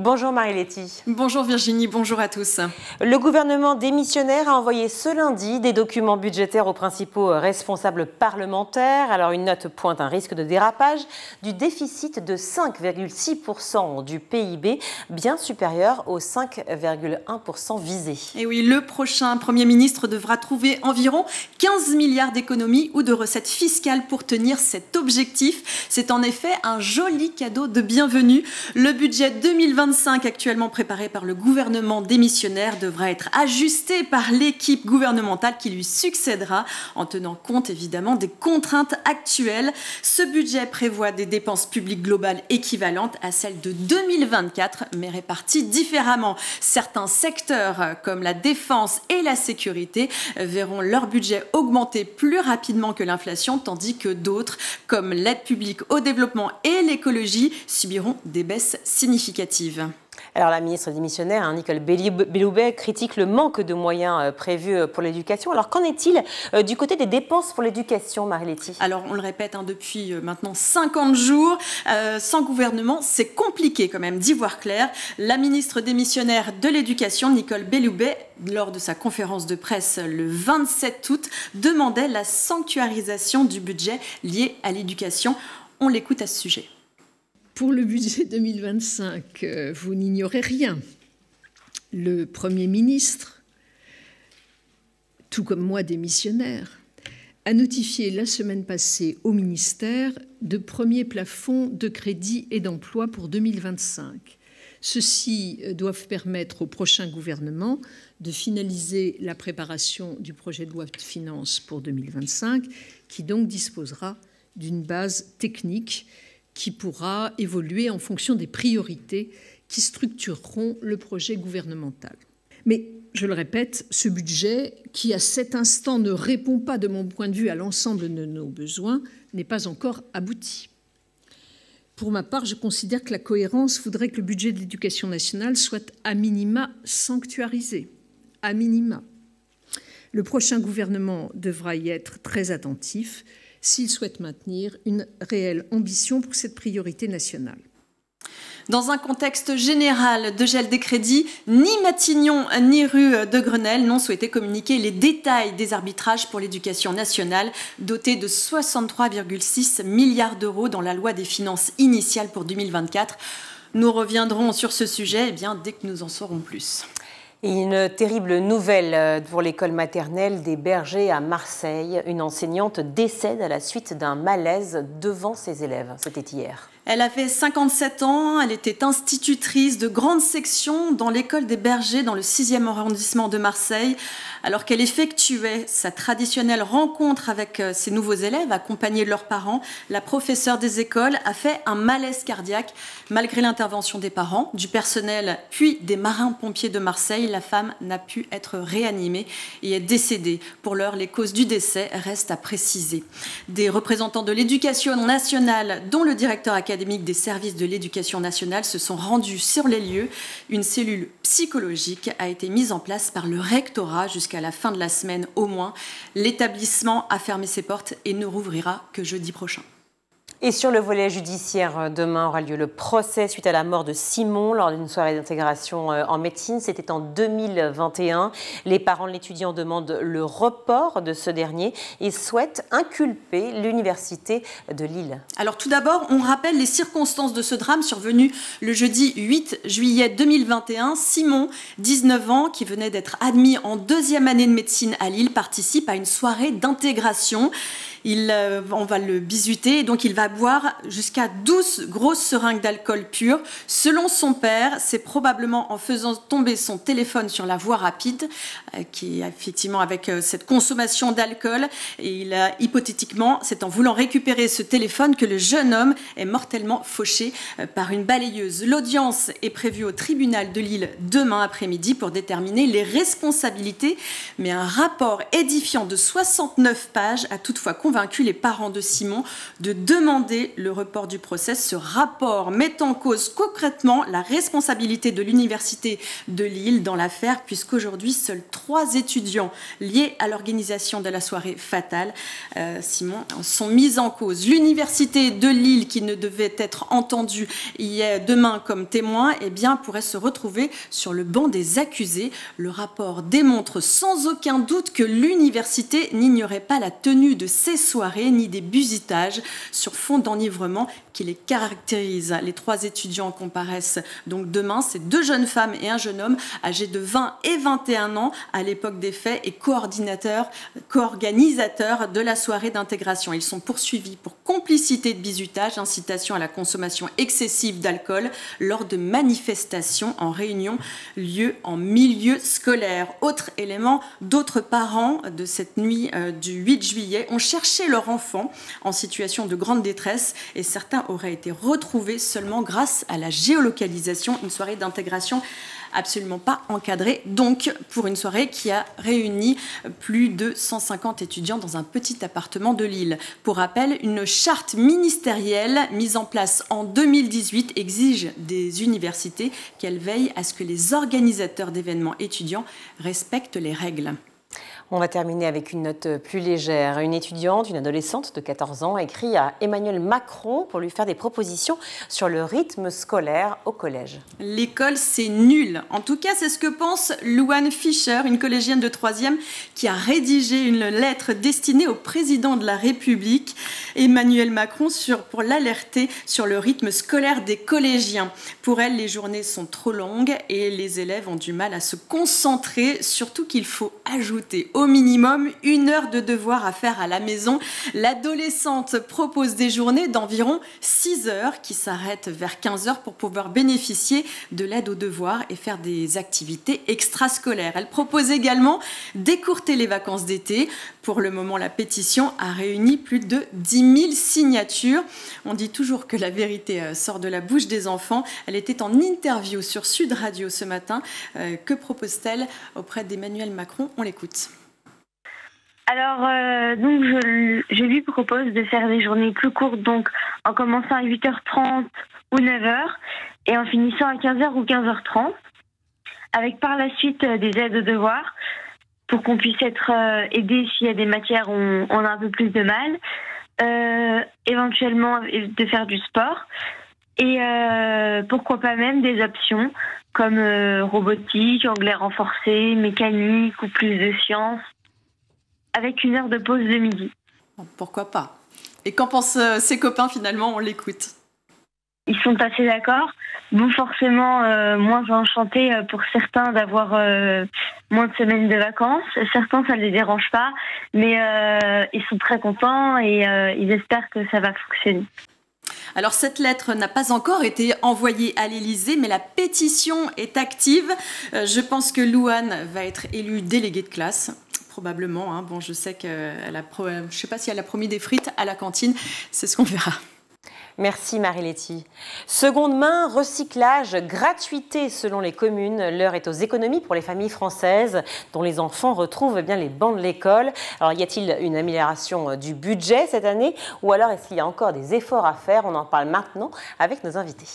Bonjour Marie-Letty. Bonjour Virginie, bonjour à tous. Le gouvernement démissionnaire a envoyé ce lundi des documents budgétaires aux principaux responsables parlementaires. Alors une note pointe un risque de dérapage du déficit de 5,6% du PIB, bien supérieur aux 5,1% visés. Et oui, le prochain Premier ministre devra trouver environ 15 milliards d'économies ou de recettes fiscales pour tenir cet objectif. C'est en effet un joli cadeau de bienvenue. Le budget 2025 actuellement préparé par le gouvernement démissionnaire devra être ajusté par l'équipe gouvernementale qui lui succédera en tenant compte évidemment des contraintes actuelles. Ce budget prévoit des dépenses publiques globales équivalentes à celles de 2024 mais réparties différemment. Certains secteurs comme la défense et la sécurité verront leur budget augmenter plus rapidement que l'inflation tandis que d'autres comme l'aide publique au développement et l'écologie subiront des baisses significatives. Alors la ministre démissionnaire, Nicole Belloubet, critique le manque de moyens prévus pour l'éducation. Alors qu'en est-il du côté des dépenses pour l'éducation, Marie-Letty? Alors on le répète depuis maintenant 50 jours, sans gouvernement, c'est compliqué quand même d'y voir clair. La ministre démissionnaire de l'éducation, Nicole Belloubet, lors de sa conférence de presse le 27 août, demandait la sanctuarisation du budget lié à l'éducation. On l'écoute à ce sujet. Pour le budget 2025, vous n'ignorez rien. Le Premier ministre, tout comme moi démissionnaire, a notifié la semaine passée au ministère de premiers plafonds de crédit et d'emploi pour 2025. Ceux-ci doivent permettre au prochain gouvernement de finaliser la préparation du projet de loi de finances pour 2025, qui donc disposera d'une base technique qui pourra évoluer en fonction des priorités qui structureront le projet gouvernemental. Mais, je le répète, ce budget, qui à cet instant ne répond pas de mon point de vue à l'ensemble de nos besoins, n'est pas encore abouti. Pour ma part, je considère que la cohérence voudrait que le budget de l'éducation nationale soit à minima sanctuarisé. À minima. Le prochain gouvernement devra y être très attentif s'il souhaite maintenir une réelle ambition pour cette priorité nationale. Dans un contexte général de gel des crédits, ni Matignon ni rue de Grenelle n'ont souhaité communiquer les détails des arbitrages pour l'éducation nationale, dotés de 63,6 milliards d'euros dans la loi des finances initiale pour 2024. Nous reviendrons sur ce sujet dès que nous en saurons plus. Et une terrible nouvelle pour l'école maternelle des Bergers à Marseille. Une enseignante décède à la suite d'un malaise devant ses élèves. C'était hier. Elle avait 57 ans, elle était institutrice de grande section dans l'école des Bergers dans le 6e arrondissement de Marseille. Alors qu'elle effectuait sa traditionnelle rencontre avec ses nouveaux élèves, accompagnée de leurs parents, la professeure des écoles a fait un malaise cardiaque. Malgré l'intervention des parents, du personnel, puis des marins-pompiers de Marseille, la femme n'a pu être réanimée et est décédée. Pour l'heure, les causes du décès restent à préciser. Des représentants de l'éducation nationale, dont le directeur académique des services de l'éducation nationale, se sont rendus sur les lieux. Une cellule psychologique a été mise en place par le rectorat jusqu'à la fin de la semaine au moins. L'établissement a fermé ses portes et ne rouvrira que jeudi prochain. Et sur le volet judiciaire, demain aura lieu le procès suite à la mort de Simon lors d'une soirée d'intégration en médecine. C'était en 2021. Les parents de l'étudiant demandent le report de ce dernier et souhaitent inculper l'université de Lille. Alors tout d'abord, on rappelle les circonstances de ce drame survenu le jeudi 8 juillet 2021. Simon, 19 ans, qui venait d'être admis en 2e année de médecine à Lille, participe à une soirée d'intégration. On va le bisuter, et donc il va boire jusqu'à 12 grosses seringues d'alcool pur. Selon son père, c'est probablement en faisant tomber son téléphone sur la voie rapide, qui est effectivement avec cette consommation d'alcool, et hypothétiquement, c'est en voulant récupérer ce téléphone que le jeune homme est mortellement fauché par une balayeuse. L'audience est prévue au tribunal de Lille demain après-midi pour déterminer les responsabilités, mais un rapport édifiant de 69 pages a toutefois convaincu convaincu les parents de Simon de demander le report du procès. Ce rapport met en cause concrètement la responsabilité de l'université de Lille dans l'affaire, puisqu'aujourd'hui, seuls 3 étudiants liés à l'organisation de la soirée fatale, Simon, sont mis en cause. L'université de Lille, qui ne devait être entendue demain comme témoin, eh bien, pourrait se retrouver sur le banc des accusés. Le rapport démontre sans aucun doute que l'université n'ignorait pas la tenue de ces soirées ni des busitages sur fond d'enivrement qui les caractérisent. Les 3 étudiants comparaissent donc demain. C'est 2 jeunes femmes et un jeune homme âgés de 20 et 21 ans à l'époque des faits et co-organisateurs de la soirée d'intégration. Ils sont poursuivis pour complicité de bizutage, incitation à la consommation excessive d'alcool lors de manifestations en réunion lieu en milieu scolaire. Autre élément, d'autres parents de cette nuit du 8 juillet ont cherché leur enfant en situation de grande détresse et certains auraient été retrouvés seulement grâce à la géolocalisation. Une soirée d'intégration absolument pas encadrée, donc pour une soirée qui a réuni plus de 150 étudiants dans un petit appartement de Lille. Pour rappel, une charte ministérielle mise en place en 2018 exige des universités qu'elles veillent à ce que les organisateurs d'événements étudiants respectent les règles. On va terminer avec une note plus légère. Une étudiante, une adolescente de 14 ans, écrit à Emmanuel Macron pour lui faire des propositions sur le rythme scolaire au collège. L'école, c'est nul. En tout cas, c'est ce que pense Louane Fischer, une collégienne de 3e, qui a rédigé une lettre destinée au président de la République, Emmanuel Macron, pour l'alerter sur le rythme scolaire des collégiens. Pour elle, les journées sont trop longues et les élèves ont du mal à se concentrer, surtout qu'il faut ajouter au minimum 1 heure de devoir à faire à la maison. L'adolescente propose des journées d'environ 6 heures qui s'arrêtent vers 15 heures pour pouvoir bénéficier de l'aide aux devoirs et faire des activités extrascolaires. Elle propose également d'écourter les vacances d'été. Pour le moment, la pétition a réuni plus de 10 000 signatures. On dit toujours que la vérité sort de la bouche des enfants. Elle était en interview sur Sud Radio ce matin. Que propose-t-elle auprès d'Emmanuel Macron? On l'écoute. Alors, donc je lui propose de faire des journées plus courtes, donc en commençant à 8h30 ou 9h et en finissant à 15h ou 15h30, avec par la suite des aides aux devoirs pour qu'on puisse être aidé s'il y a des matières où on a un peu plus de mal, éventuellement de faire du sport et pourquoi pas même des options comme robotique, anglais renforcé, mécanique ou plus de sciences, avec 1 heure de pause de midi. Pourquoi pas? Et qu'en pensent ses copains finalement? On l'écoute. Ils sont assez d'accord. Bon, forcément, moins enchantés pour certains d'avoir moins de semaines de vacances. Certains, ça ne les dérange pas, mais ils sont très contents et ils espèrent que ça va fonctionner. Alors cette lettre n'a pas encore été envoyée à l'Élysée, mais la pétition est active. Je pense que Louane va être élue déléguée de classe. Probablement. Hein. Bon, je sais qu'elle je sais pas si elle a promis des frites à la cantine. C'est ce qu'on verra. Merci Marie-Letty. Seconde main, recyclage, gratuité selon les communes. L'heure est aux économies pour les familles françaises dont les enfants retrouvent bien les bancs de l'école. Alors y a-t-il une amélioration du budget cette année ou alors est-ce qu'il y a encore des efforts à faire? On en parle maintenant avec nos invités.